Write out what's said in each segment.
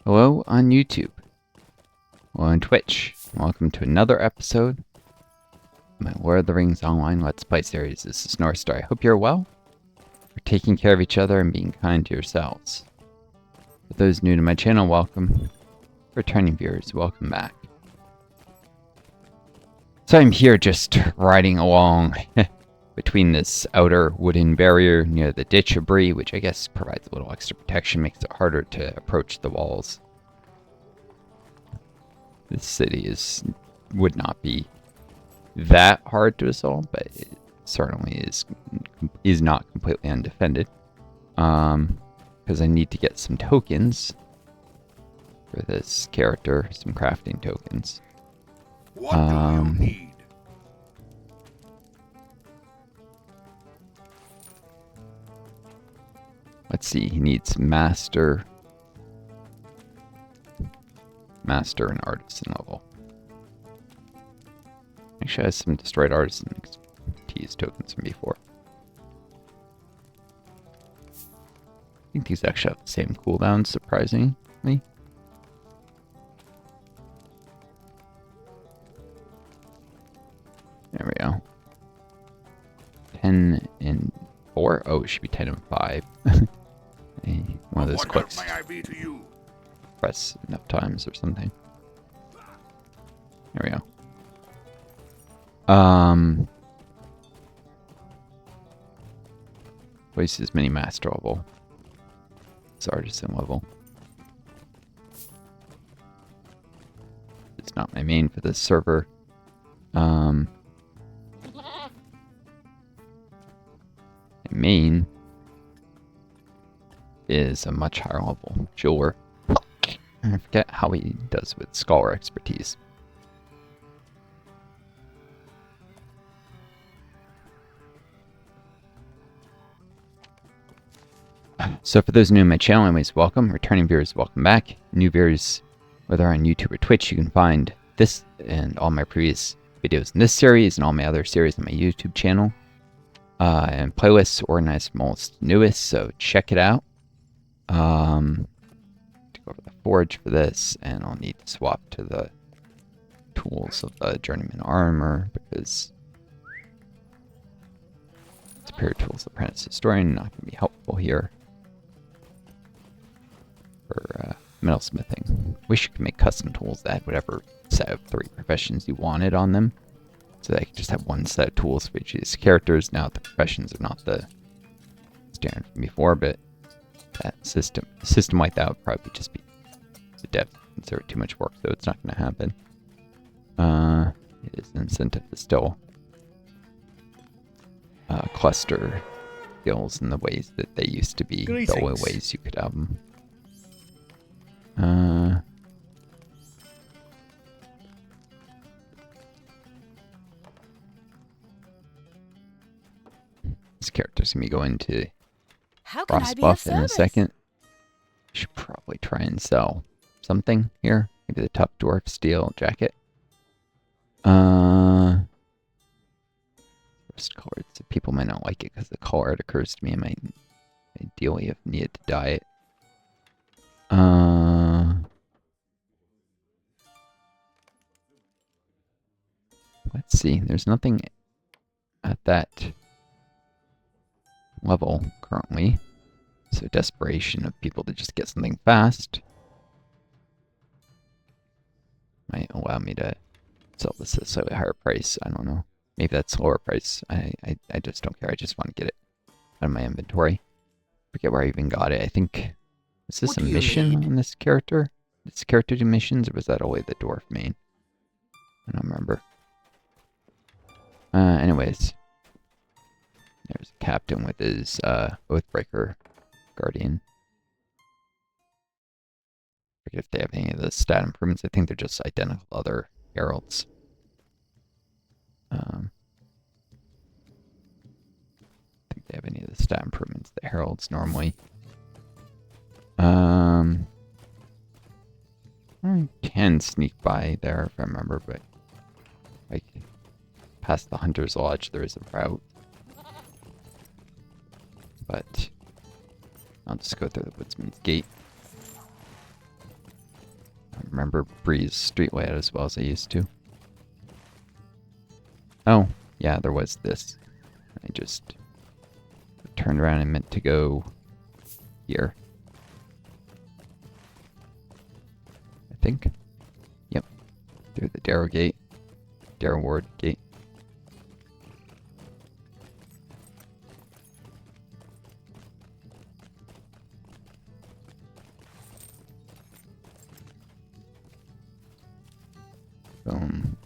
Hello on YouTube. Hello on Twitch. Welcome to another episode of my Lord of the Rings Online Let's Play series. This is Northstar. I hope you're well. You're taking care of each other and being kind to yourselves. For those new to my channel, welcome. Returning viewers, welcome back. So I'm here just riding along between this outer wooden barrier near the ditch debris, which I guess provides a little extra protection, makes it harder to approach the walls. This city would not be that hard to assault, but it certainly is not completely undefended. Because I need to get some tokens for this character, some crafting tokens. What do you need? Let's see, he needs master and artisan level. Actually, I have some destroyed artisan expertise tokens from before. I think these actually have the same cooldown, surprisingly. There we go. 10 and 4? Oh, it should be 10 and 5. One of those clicks. What help may I be to you? Press enough times or something. There we go. Twice as many master level as artisan level. It's not my main for this server. My main is a much higher level jeweler. I forget how he does with scholar expertise. So for those new to my channel, anyways, welcome. Returning viewers, welcome back. New viewers, whether on YouTube or Twitch, you can find this and all my previous videos in this series and all my other series on my YouTube channel. And playlists organized most newest, so check it out. To go over the forge for this, and I'll need to swap to the tools of the journeyman armor because superior tools of apprentice historian not going to be helpful here for metalsmithing. Wish you could make custom tools that had whatever set of 3 professions you wanted on them. So that I could just have one set of tools for each of these characters. Now the professions are not the standard from before, but that system like that would probably just be the dev consider it too much work, so it's not going to happen. It is an incentive to still cluster skills in the ways that they used to be. Greetings. The only ways you could have them. This character's going to be going to How can I Frost be buff of in a service? second. Should probably try and sell something here. Maybe the tough dwarf steel jacket. First color. So people might not like it because the color it occurs to me I might ideally have needed to dye it. Let's see. There's nothing at that level currently. So desperation of people to just get something fast might allow me to sell this at a slightly higher price. I don't know. Maybe that's lower price. I just don't care. I just want to get it out of my inventory. Forget where I even got it. I think, is this What a do you mission need? on this character? Did this character do missions, or was that only the dwarf main? I don't remember. Anyways. There's a captain with his Oathbreaker Guardian. I forget if they have any of the stat improvements. I think they're just identical to other heralds. I think they have any of the stat improvements that heralds normally. I can sneak by there if I remember, but like past the Hunter's Lodge, there is a route. But I'll just go through the Woodsman's Gate. remember Breeze street layout as well as I used to. Oh, yeah, there was this. I just turned around and meant to go here. I think. Yep. Through the Darrow Gate. Darrow Ward Gate. Boom.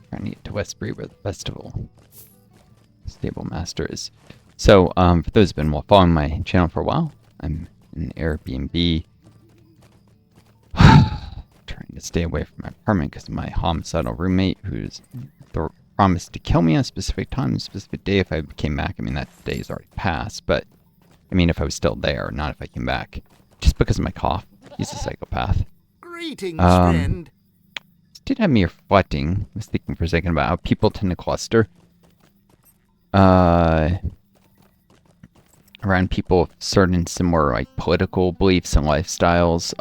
Trying to get to Westbury where the festival stable master is. So, for those who've been following my channel for a while, I'm in Airbnb. Trying to stay away from my apartment because of my homicidal roommate who's promised to kill me on a specific time, a specific day if I came back. I mean, that day's already passed, but I mean, if I was still there, not if I came back. Just because of my cough. He's a psychopath. Greetings, friend. Did have me reflecting. I was thinking for a second about how people tend to cluster around people with certain similar like political beliefs and lifestyles.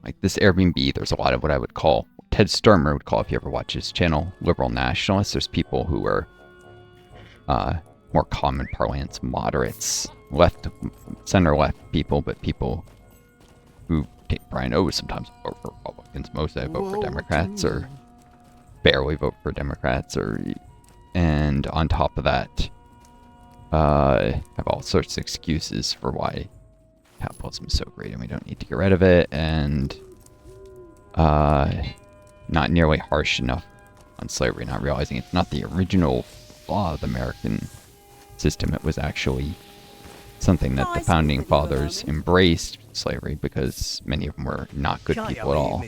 Like this Airbnb, there's a lot of what I would call, Ted Sturmer would call, if you ever watch his channel, liberal nationalists. There's people who are more common parlance moderates, left, center left people, but people who take Brian O sometimes vote for Republicans. Mostly I vote for Democrats or barely vote for Democrats, and on top of that, have all sorts of excuses for why capitalism is so great and we don't need to get rid of it, and not nearly harsh enough on slavery, not realizing it's not the original flaw of the American system. It was actually something that the founding fathers embraced, slavery, because many of them were not good people at all.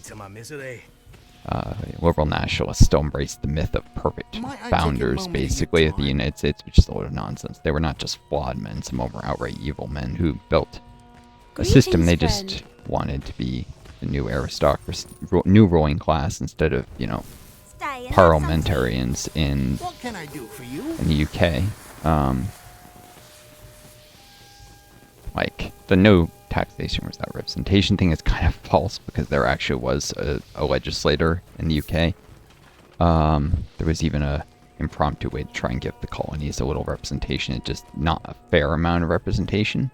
Liberal nationalists still embrace the myth of perfect founders, basically, of the United States, which is a load of nonsense. They were not just flawed men, some of them were outright evil men who built a system. They just wanted to be the new aristocracy, new ruling class, instead of, you know, parliamentarians in the UK. Like, the no taxation without representation thing is kind of false, because there actually was a legislator in the UK. There was even a impromptu way to try and give the colonies a little representation. It's just not a fair amount of representation.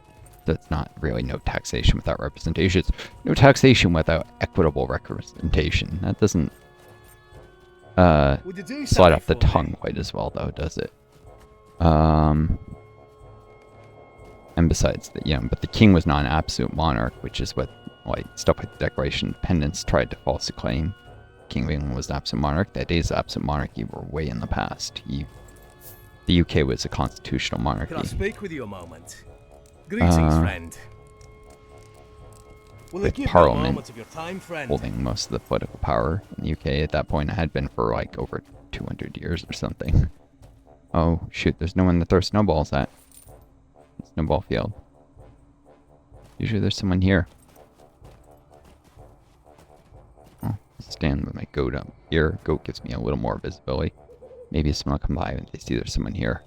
So it's not really no taxation without representation. It's no taxation without equitable representation. That doesn't slide off the tongue quite as well, though, does it? And besides, but the king was not an absolute monarch, which is what, like, stuff like the Declaration of Independence tried to falsely claim. King of England was an absolute monarch. That days of absolute monarchy were way in the past. The UK was a constitutional monarchy. Can I speak with you a moment? Greetings, friend. With Parliament holding most of the political power in the UK at that point. It had been for like over 200 years or something. Oh shoot, there's no one to throw snowballs at. Snowball field. Usually there's someone here. Oh, stand with my goat up here. Goat gives me a little more visibility. Maybe someone will come by and they see there's someone here.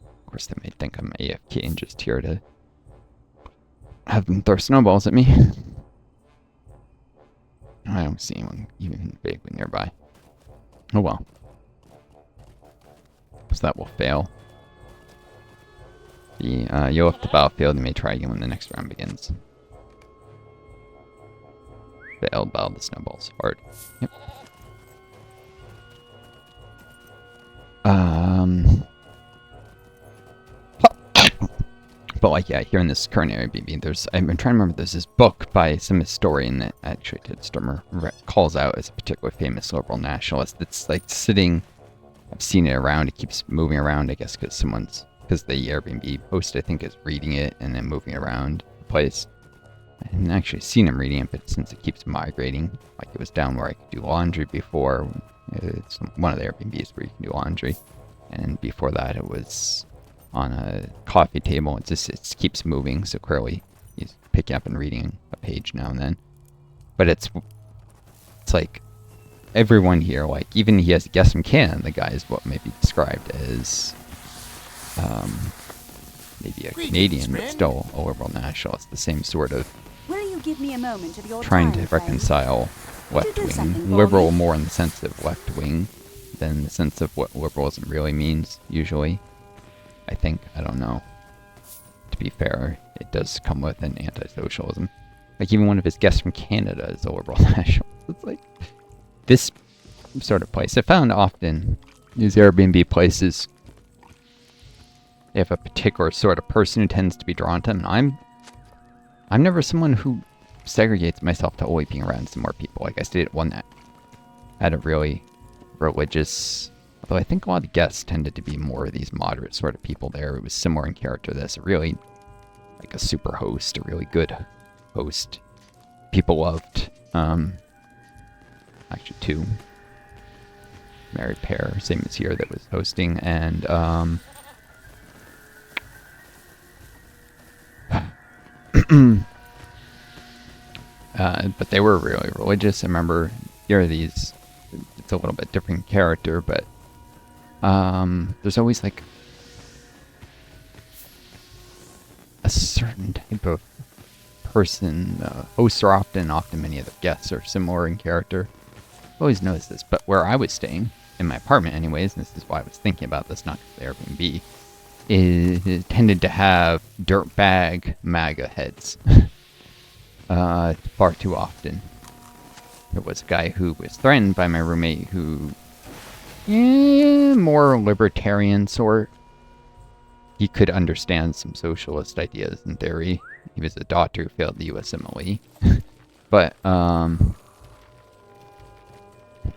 Of course, they may think I'm AFK and just here to have them throw snowballs at me. I don't see anyone even vaguely nearby. Oh well. So that will fail. You'll have the battlefield. You may try again when the next round begins. Failed, battle the snowballs. Hard. Yep. But like, yeah, here in this current Airbnb, I've been trying to remember, there's this book by some historian that actually Ted Sturmer calls out as a particularly famous liberal nationalist. That's like sitting, I've seen it around, it keeps moving around, I guess, because the Airbnb host, I think, is reading it and then moving around the place. I haven't actually seen him reading it, but since it keeps migrating, like it was down where I could do laundry before, it's one of the Airbnbs where you can do laundry, and before that it was on a coffee table. It keeps moving, so clearly he's picking up and reading a page now and then. But it's like everyone here, like, even he has a guest from Canada, the guy is what may be described as maybe a Canadian, but still a liberal nationalist. The same sort of Will you give me a moment of your trying time, to friend? reconcile Would you do something left-wing, for liberal me? more in the sense of left-wing than the sense of what liberalism really means, usually. I think, I don't know. To be fair, it does come with an anti-socialism. Like, even one of his guests from Canada is a liberal nationalist. It's like, this sort of place. I found often these Airbnb places, they have a particular sort of person who tends to be drawn to them. And I'm never someone who segregates myself to only being around some more people. Like, I stayed at one that had a really religious, although I think a lot of the guests tended to be more of these moderate sort of people there. It was similar in character to this, really like a super host, a really good host. People loved, actually two married pair, same as here, that was hosting, and but they were really religious. I remember here are these, it's a little bit different character, but there's always like a certain type of person. Hosts are often many of the guests are similar in character. I've always noticed this, but where I was staying, in my apartment anyways, and this is why I was thinking about this, not the Airbnb, it tended to have dirtbag MAGA heads. Far too often. There was a guy who was threatened by my roommate who, more libertarian sort. He could understand some socialist ideas in theory. He was a doctor who failed the USMLE. But,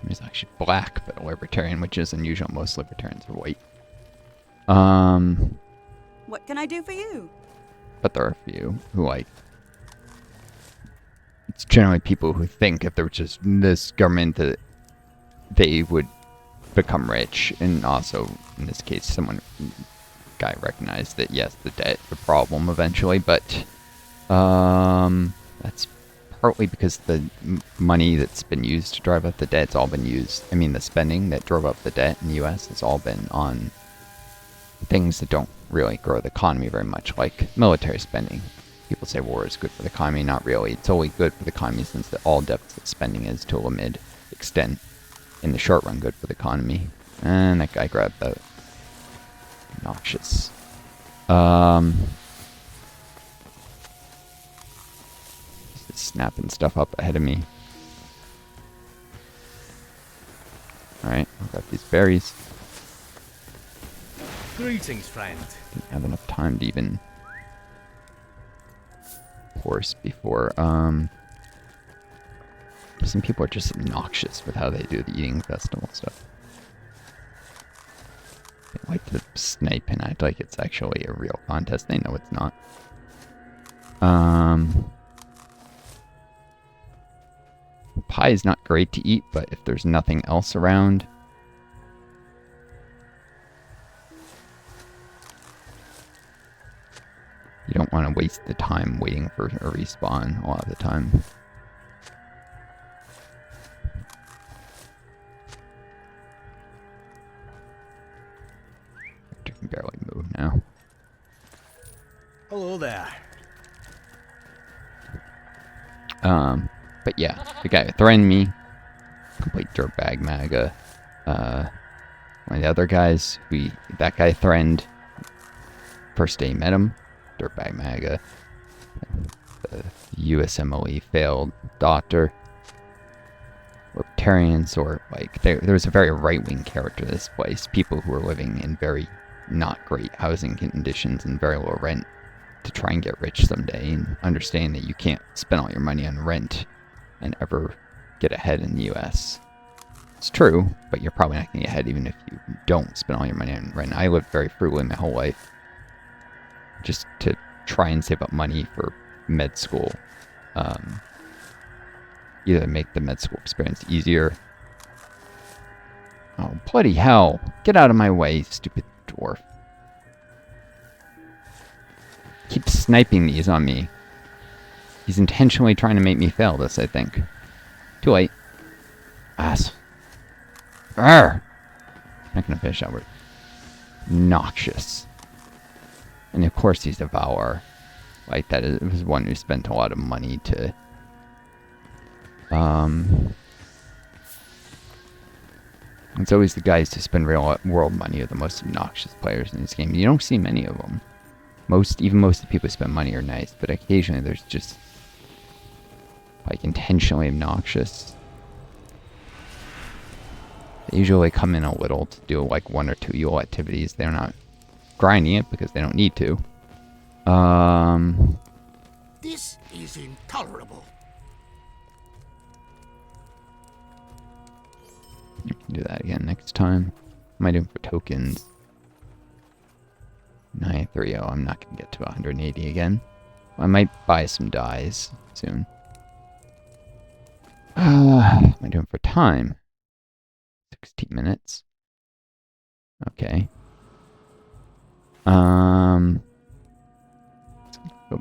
he was actually black, but a libertarian, which is unusual. Most libertarians are white. What can I do for you? But there are a few who, like, it's generally people who think if there was just this government that they would become rich, and also in this case guy recognized that yes, the debt is a problem eventually, but that's partly because the money that's been used to drive up the debt's all been used. I mean, the spending that drove up the debt in the U.S. has all been on things that don't really grow the economy very much, like military spending. People say war is good for the economy. Not really. It's only good for the economy since all deficit spending is, to a limited extent, in the short run, good for the economy. And that guy grabbed the noxious. Snapping stuff up ahead of me. Alright, I've got these berries. Greetings, friend. Didn't have enough time to even course before. Some people are just obnoxious with how they do the eating festival stuff. They like to snipe and act like it's actually a real contest. They know it's not. Pie is not great to eat, but if there's nothing else around, you don't want to waste the time waiting for a respawn a lot of the time. I can barely move now. Hello there. But yeah, the guy who threatened me, complete dirtbag MAGA. One of the other guys, that guy threatened, first day he met him, dirtbag MAGA. The USMLE failed doctor. Libertarians, or like, there was a very right-wing character to this place. People who were living in very not great housing conditions and very low rent to try and get rich someday, and understand that you can't spend all your money on rent and ever get ahead in the US. It's true, but you're probably not going to get ahead even if you don't spend all your money on rent. I lived very frugally my whole life just to try and save up money for med school. Either make the med school experience easier. Oh, bloody hell. Get out of my way, stupid dwarf. Keep sniping these on me. He's intentionally trying to make me fail this, I think. Too late. Arr! I'm not gonna finish that word. Noxious. And of course he's Devour. Like that is, was one who spent a lot of money to it's always the guys who spend real world money are the most obnoxious players in this game. You don't see many of them. Even most of the people who spend money are nice, but occasionally there's just like intentionally obnoxious. They usually come in a little to do like 1 or 2 Yule activities. They're not grinding it because they don't need to. This is intolerable. You can do that again next time. What am I doing for tokens? 930. I'm not going to get to 180 again. I might buy some dyes soon. What am I doing for time? 16 minutes. Okay. Go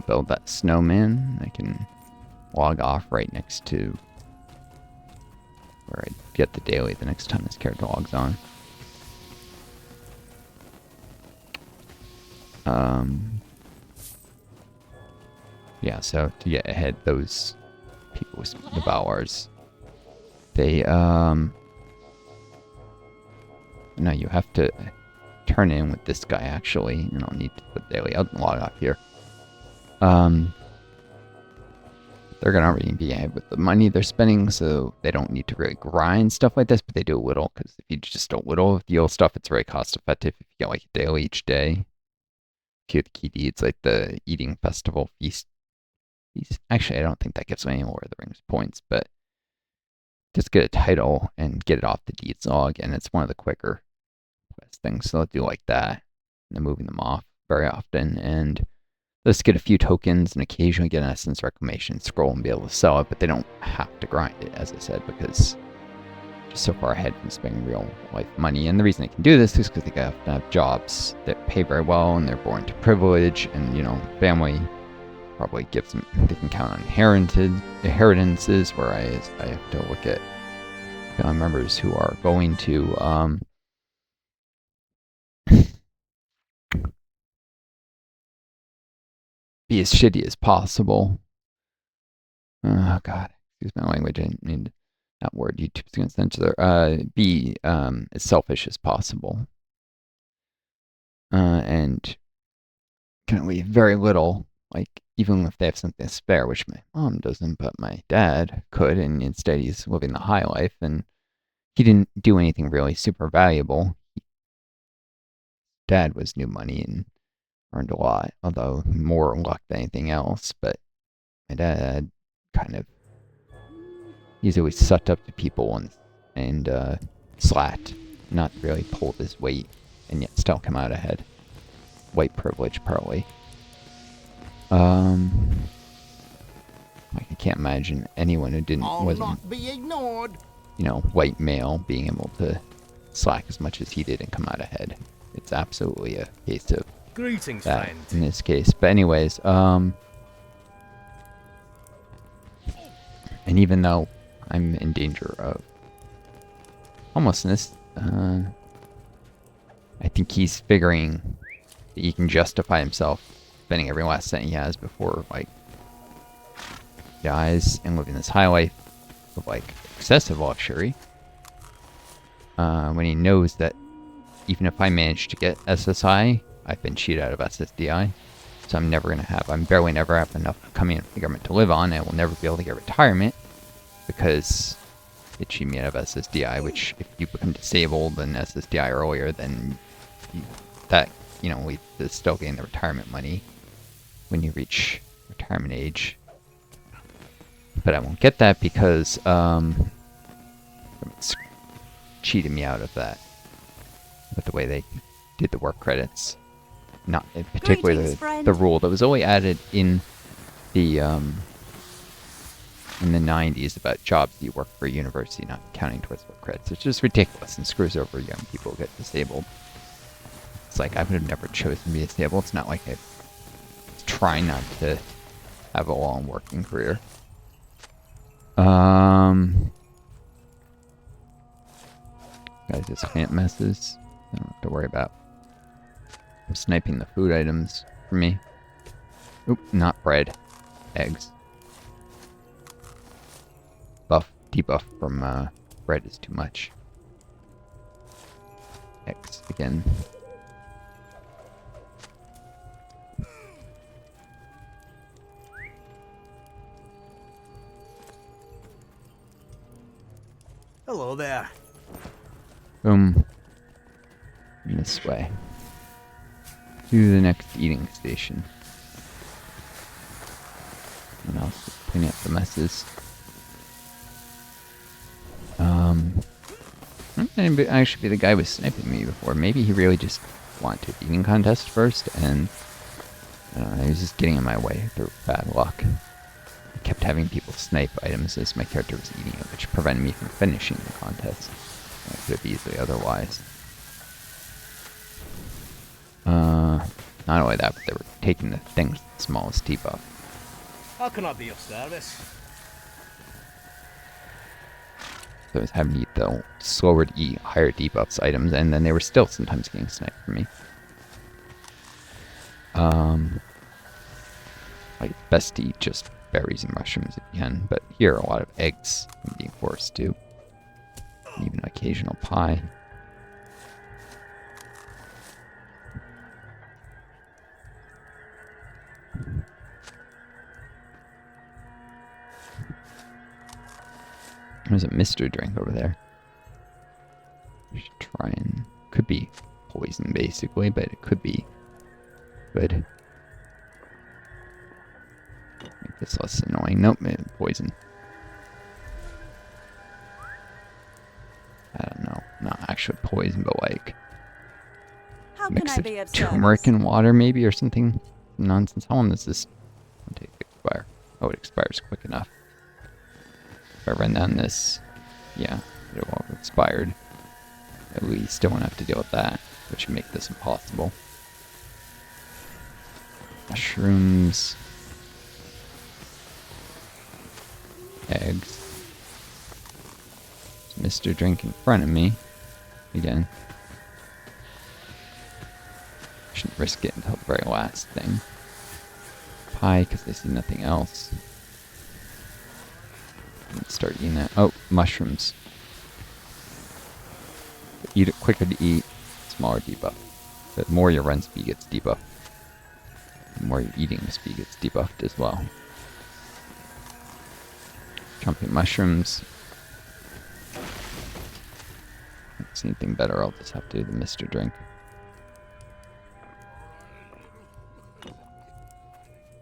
build that snowman. I can log off right next to where I get the daily the next time this character logs on. Yeah, so to get ahead, those people with Devours, they, no, you have to turn in with this guy, actually, and I'll need to put daily out and log off here. They're gonna already be ahead with the money they're spending, so they don't need to really grind stuff like this, but they do a little, because if you just do a little of the old stuff, it's very cost effective if you get like a daily each day. Few of the key deeds, like the eating festival feast. Actually, I don't think that gives any more of the Rings points, but just get a title and get it off the deeds log, and it's one of the quicker quest things, so they'll do like that. And they're moving them off very often, and let's get a few tokens and occasionally get an essence reclamation scroll and be able to sell it, but they don't have to grind it, as I said, because just so far ahead from spending real life money. And the reason they can do this is because they have to have jobs that pay very well, and they're born to privilege, and you know, family probably gives them, they can count on inheritances, whereas I have to look at family members who are going to be as shitty as possible. Oh god, excuse my language, I didn't mean that word. YouTube's gonna censor there. Be as selfish as possible. And can leave very little, like even if they have something to spare, which my mom doesn't, but my dad could, and instead he's living the high life, and he didn't do anything really super valuable. Dad was new money and earned a lot, although more luck than anything else, but my dad kind of, he's always sucked up to people and slacked, not really pulled his weight, and yet still come out ahead. White privilege, probably. Like I can't imagine anyone who wasn't not be ignored. You know, white male being able to slack as much as he did and come out ahead. It's absolutely a case of Greetings, that friend. in this case. But anyways, and even though I'm in danger of homelessness, I think he's figuring that he can justify himself spending every last cent he has before, like, he dies, and living this high life of, like, excessive luxury. When he knows that even if I manage to get SSI, I've been cheated out of SSDI, so I'm barely never have enough coming in government to live on. I will never be able to get retirement because they cheat me out of SSDI, which if you become disabled and SSDI earlier, then leads to still getting the retirement money when you reach retirement age. But I won't get that because it's cheated me out of that with the way they did the work credits. Not particularly the rule that was only added in the 90s about jobs that you work for a university not counting towards work credits. It's just ridiculous and screws over young people who get disabled. It's like I would have never chosen to be disabled. It's not like I was trying not to have a long working career. Guys just plant messes. I don't have to worry about sniping the food items for me. Oop, not bread. Eggs. Debuff from bread is too much. Eggs again. Hello there. Boom. And this way. To the next eating station. And I'll just clean up the messes. Actually, the guy was sniping me before. Maybe he really just wanted an eating contest first, and I don't know, he was just getting in my way through bad luck. I kept having people snipe items as my character was eating it, which prevented me from finishing the contest. I could have easily otherwise. Not only that, but they were taking the thing's smallest debuff. How can I be of service? So I was having to eat the slower to eat, higher debuffs items, and then they were still sometimes getting sniped from me. Like, best to eat just berries and mushrooms if you can, but here a lot of eggs I'm being forced to. And even occasional pie. There's a Mr. drink over there. I should try and... Could be poison, basically, but it could be good. Make this less annoying. Nope, poison. I don't know. Not actually poison, but like... How can mix I of be of turmeric service? and water, maybe, or something nonsense. How long does this take to expire? Oh, it expires quick enough. If I run down this, yeah, it will have expired. At least don't have to deal with that, which would make this impossible. Mushrooms. Eggs. There's Mr. Drink in front of me. Again. Shouldn't risk it until the very last thing. Pie, because I see nothing else. Let's start eating that. Oh, mushrooms. Eat it quicker to eat, smaller debuff. The more your run speed gets debuffed, the more your eating speed gets debuffed as well. Jumping mushrooms. Don't see anything better, I'll just have to do the Mr. Drink.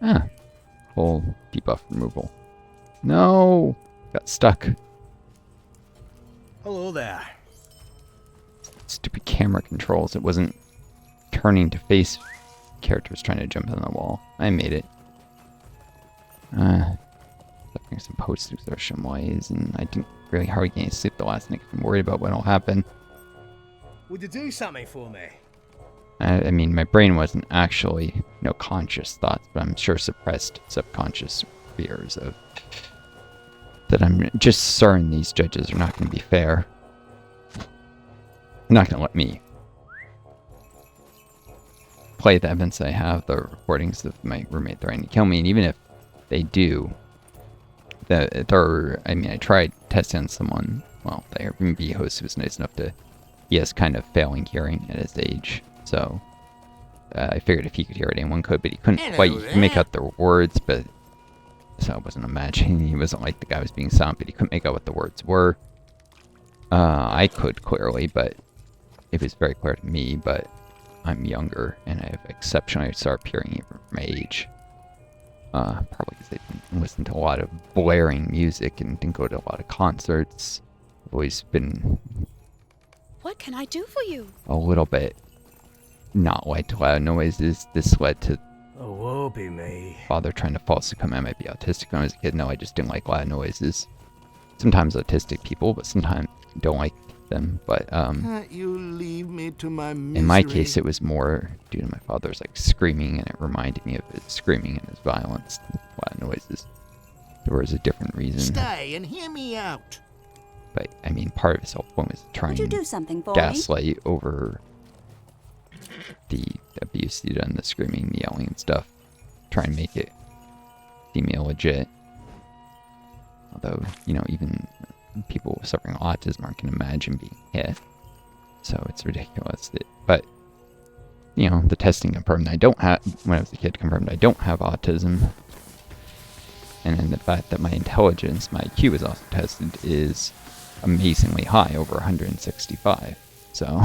Ah, full debuff removal. No! Got stuck. Hello there. Stupid camera controls. It wasn't turning to face characters trying to jump on the wall. I made it. Suffering some post-exertion wise, and I didn't really hardly get any sleep the last night because I'm worried about what'll happen. Would you do something for me? I mean, my brain wasn't actually, conscious thoughts, but I'm sure suppressed subconscious fears of that I'm just certain these judges are not going to be fair. They're not going to let me play the evidence I have, the recordings of my roommate threatening to kill me, and even if they do, I tried testing on someone, well, the Airbnb host who was nice enough to, he has kind of failing hearing at his age, so I figured if he could hear it, anyone could, but he couldn't quite make out the words, but so I wasn't imagining he wasn't like the guy was being silent, but he couldn't make out what the words were. I could clearly, but it was very clear to me, but I'm younger and I have exceptionally sharp hearing even for my age. Probably because I didn't listen to a lot of blaring music and didn't go to a lot of concerts. I've always been What can I do for you? a little bit not liked loud noises. This led to Oh, woe be me. father trying to falsely come I might be autistic when I was a kid. No, I just didn't like loud noises. Sometimes autistic people, but sometimes don't like them. But Can't you leave me to my misery? in my case, it was more due to my father's screaming, and it reminded me of his screaming and his violence, loud noises. There was a different reason. Stay and hear me out. But, I mean, part of his whole point was to try Would you and do something for me? gaslight over the abuse he done, the screaming, the yelling and stuff. Try and make it seem illegit. Although, you know, even people suffering autism aren't going to imagine being hit. So it's ridiculous that, but, you know, the testing confirmed I don't have, when I was a kid, confirmed I don't have autism. And then the fact that my intelligence, my IQ was also tested, is amazingly high, over 165. So,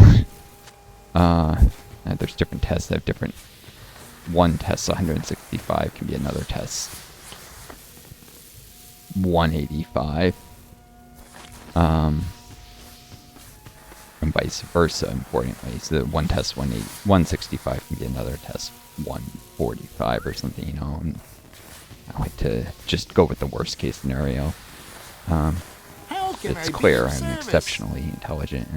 there's different tests that have different, one test 165 can be another test 185. And vice versa, importantly. So that one test 165 can be another test 145 or something, you know. And I like to just go with the worst case scenario. It's clear I'm exceptionally intelligent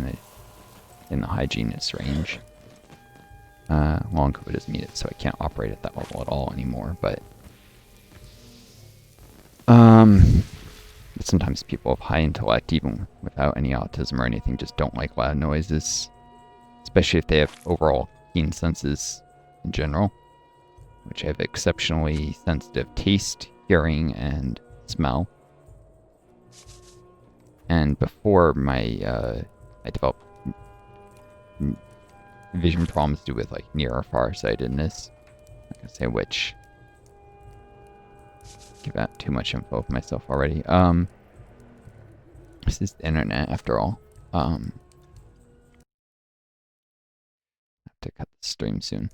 in the hygienist range. Long COVID doesn't meet it, so I can't operate at that level at all anymore. But sometimes people of high intellect, even without any autism or anything, just don't like loud noises, especially if they have overall keen senses in general, which I have exceptionally sensitive taste, hearing, and smell. And before I developed vision problems to do with like near or far-sightedness. I'm not gonna say which. Give out too much info of myself already. This is the internet after all. Have to cut the stream soon.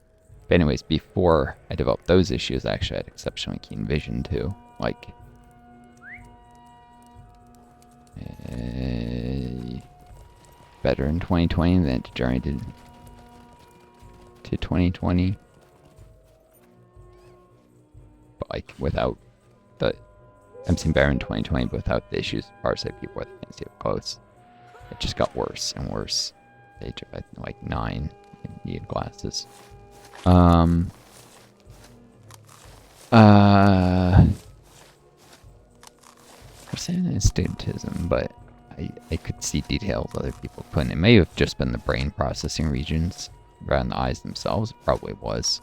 But anyways, before I developed those issues, I actually had exceptionally keen vision too. Like better in 2020 than it degenerated to 2020. But like without I'm seeing better in 2020, but without the issues farsight people where they can't see up close. It just got worse and worse. Age of like 9, I needed glasses. I'm saying astigmatism, but I could see details other people couldn't. It may have just been the brain processing regions rather than the eyes themselves. It probably was.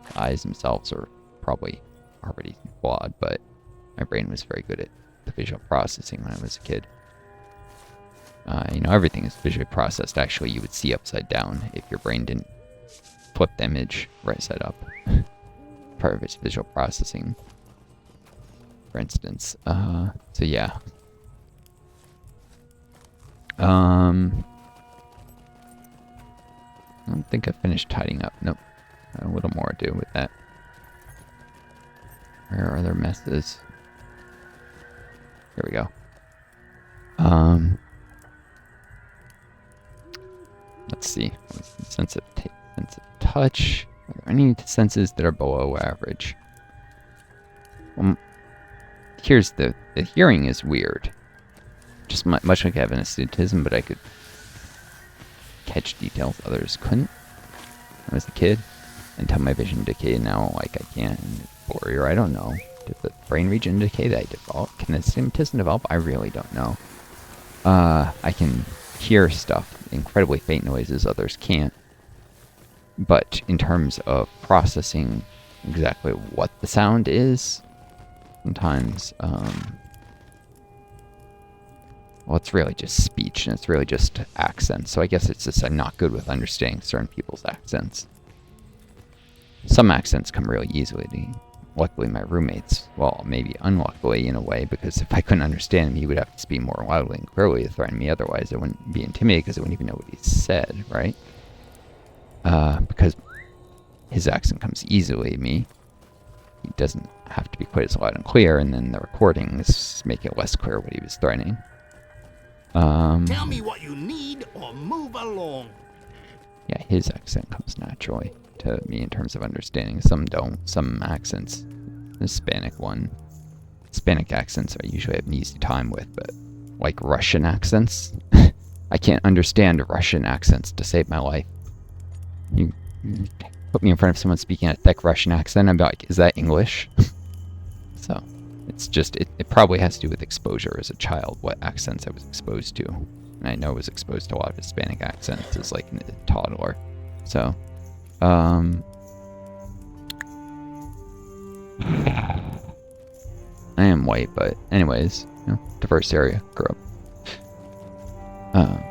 The eyes themselves are probably already flawed, but my brain was very good at the visual processing when I was a kid. You know, everything is visually processed. Actually, you would see upside down if your brain didn't flip the image right side up. Part of its visual processing, for instance. So yeah. I don't think I finished tidying up. Nope. A little more to do with that. Where are their messes? Here we go. Let's see. Sense of touch. Are there any senses that are below average? Here's the hearing is weird. Just much like I have an astigmatism, but I could catch details others couldn't when I was a kid. Until my vision decayed, now like I can't. Or I don't know. Did the brain region decay that I developed? Can astigmatism develop? I really don't know. I can hear stuff, incredibly faint noises others can't. But in terms of processing exactly what the sound is, sometimes, well, it's really just speech, and it's really just accents. So I guess it's just I'm not good with understanding certain people's accents. Some accents come really easily to me. Luckily, my roommates, well, maybe unluckily in a way, because if I couldn't understand him, he would have to speak more loudly and clearly to threaten me. Otherwise, I wouldn't be intimidated because I wouldn't even know what he said, right? Because his accent comes easily to me. He doesn't have to be quite as loud and clear, and then the recordings make it less clear what he was threatening. Tell me what you need or move along. Yeah, his accent comes naturally to me in terms of understanding. Some don't. Some accents, the Hispanic one. Hispanic accents I usually have an easy time with, but like Russian accents, I can't understand Russian accents to save my life. You put me in front of someone speaking a thick Russian accent, I'm like, is that English? So, It's just, it probably has to do with exposure as a child, what accents I was exposed to. And I know I was exposed to a lot of Hispanic accents as like a toddler. So, I am white, but anyways, you know, diverse area, grew up.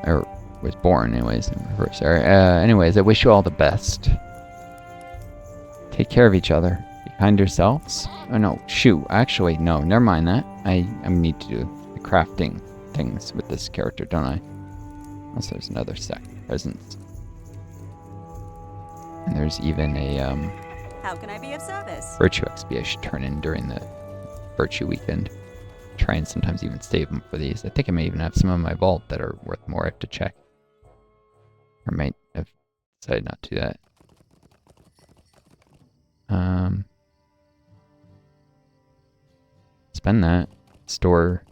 Or was born anyways in a diverse area. Anyways, I wish you all the best. Take care of each other. Be kind to yourselves. Oh no, shoot. Actually, no, never mind that. I need to do the crafting things with this character, don't I? Also, there's another stack of presents. And there's even a How can I be of service? Virtue XP I should turn in during the Virtue weekend. Try and sometimes even save them for these. I think I may even have some in my vault that are worth more. I have to check. Or might have decided not to do that. Spend that. Store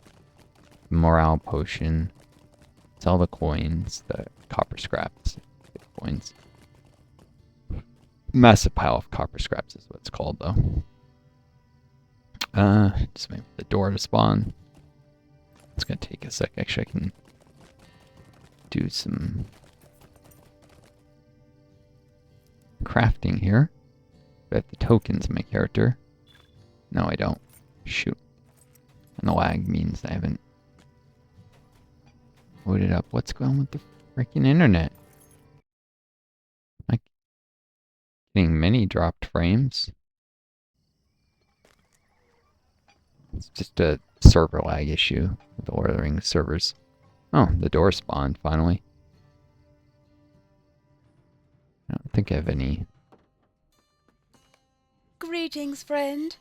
morale potion. Sell the coins, the copper scraps. Coins. Massive pile of copper scraps is what it's called, though. Just wait for the door to spawn. It's gonna take a sec. Actually, I can do some crafting here. Do I have the tokens in my character? No, I don't. Shoot. And the lag means I haven't loaded up. What's going on with the freaking internet? Am I getting many dropped frames? It's just a server lag issue with the Lord of the Rings servers. Oh, the door spawned finally. I don't think I have any. Greetings, friend.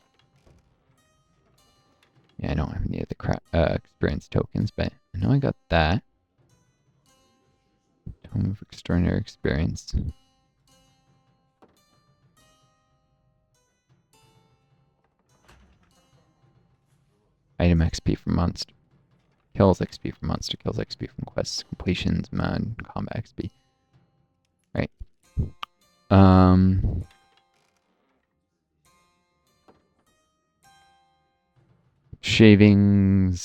Yeah, I don't have any of the experience tokens, but I know I got that. Tome of Extraordinary Experience. Item XP from monster kills, XP from monster kills, XP from quests completions, mod combat XP. Right. Shavings,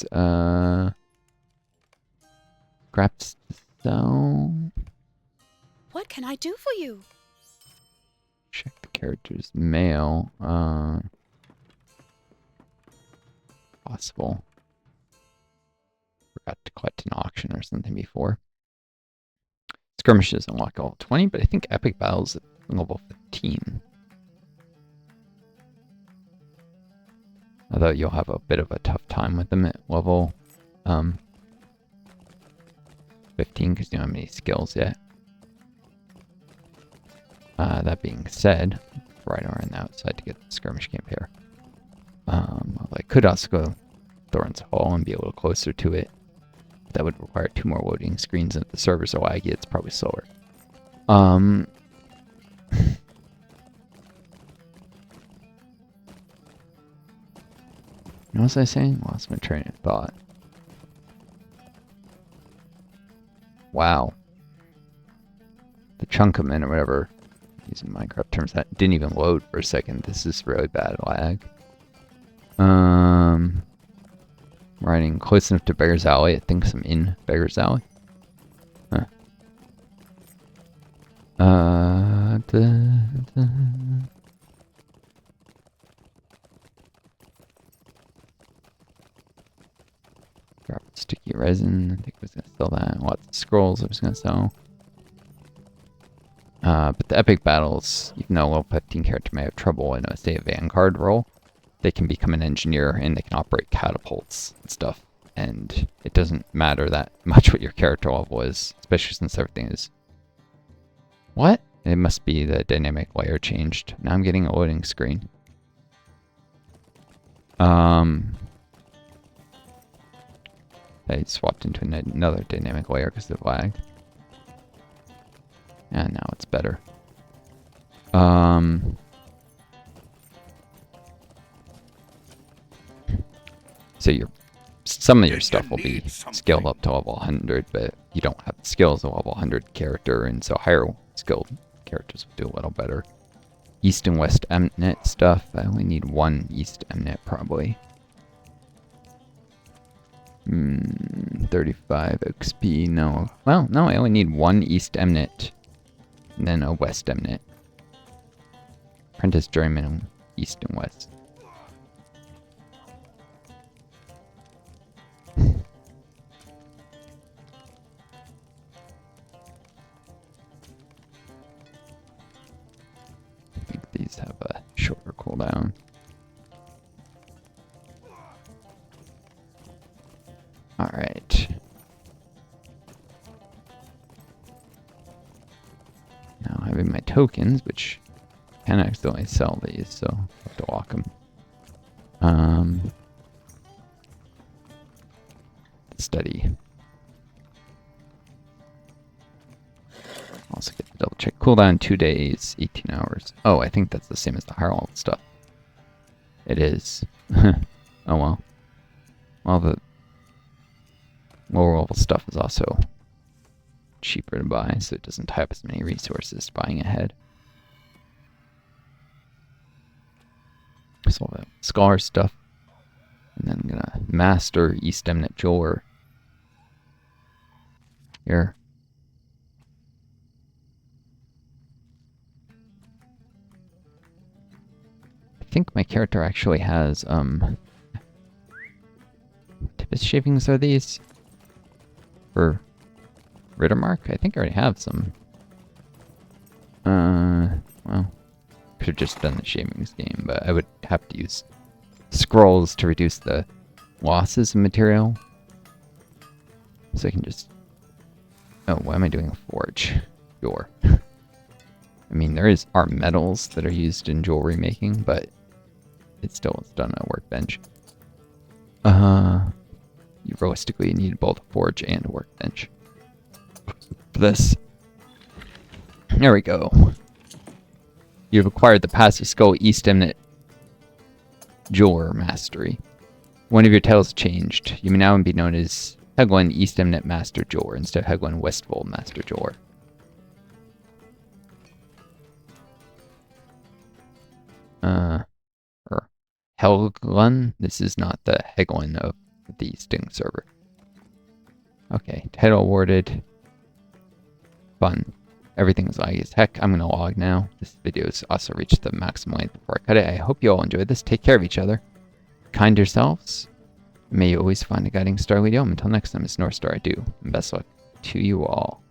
scraps to sell. What can I do for you? Check the character's mail. Possible. Forgot to collect an auction or something before. Skirmishes unlock level 20, but I think epic battles at level 15. Although you'll have a bit of a tough time with them at level 15 because you don't have any skills yet. That being said, right around the outside to get the skirmish camp here. I could also go Thorn's Hall and be a little closer to it. That would require 2 more loading screens, and if the servers are laggy, it's probably slower. What was I saying? Lost my train of thought. Wow. The chunkaman or whatever, using Minecraft terms, that didn't even load for a second. This is really bad lag. Riding close enough to Beggar's Alley. I think I'm in Beggar's Alley. Huh. Drop sticky resin. I think I was gonna sell that. Lots of scrolls I was gonna sell. But the epic battles, even though a level 15 character may have trouble in a, say, a Vanguard role, they can become an engineer and they can operate catapults and stuff. And it doesn't matter that much what your character level is, especially since everything is... What? It must be the dynamic layer changed. Now I'm getting a loading screen. I swapped into another dynamic layer because of lag. And now it's better. So some of your stuff will be scaled up to level 100, but you don't have the skills of level 100 character, and so higher skilled characters will do a little better. East and West Mnet stuff. I only need 1 East Mnet probably. 35 XP, no. Well, no, I only need one East Emnet. And then a West Emnet. Apprentice Journeyman, East and West. I think these have a shorter cooldown. Alright. Now having my tokens, which I can accidentally sell these, so I have to walk them. Study. Also get the double check. Cooldown 2 days, 18 hours. Oh, I think that's the same as the higher level stuff. It is. Oh well. Well, the lower level stuff is also cheaper to buy, so it doesn't tie up as many resources buying ahead. So all that scholar stuff. And then I'm gonna master East Emnet Jeweler. Here. I think my character actually has, Tippus shavings are these? For Rittermark? I think I already have some. Well, could have just done the shavings game, but I would have to use scrolls to reduce the losses of material. So I can just... Oh, why am I doing a forge? Door. I mean, are metals that are used in jewelry making, but it still is done on a workbench. You realistically need both a forge and a workbench for this. There we go. You've acquired the passive skill East Emnet Jeweler Mastery. One of your titles changed. You may now be known as Heglin East Emnet Master Jeweler instead of Heglin Westfold Master Jeweler. Or Helglun. This is not the Heglin of the Sting server. Okay, title awarded. Fun. Everything's laggy as heck. I'm gonna log now. This video has also reached the maximum length before I cut it. I hope you all enjoyed this. Take care of each other. Kind yourselves. May you always find a guiding star lead you home. Until next time, it's Northstar. I do. And best luck to you all.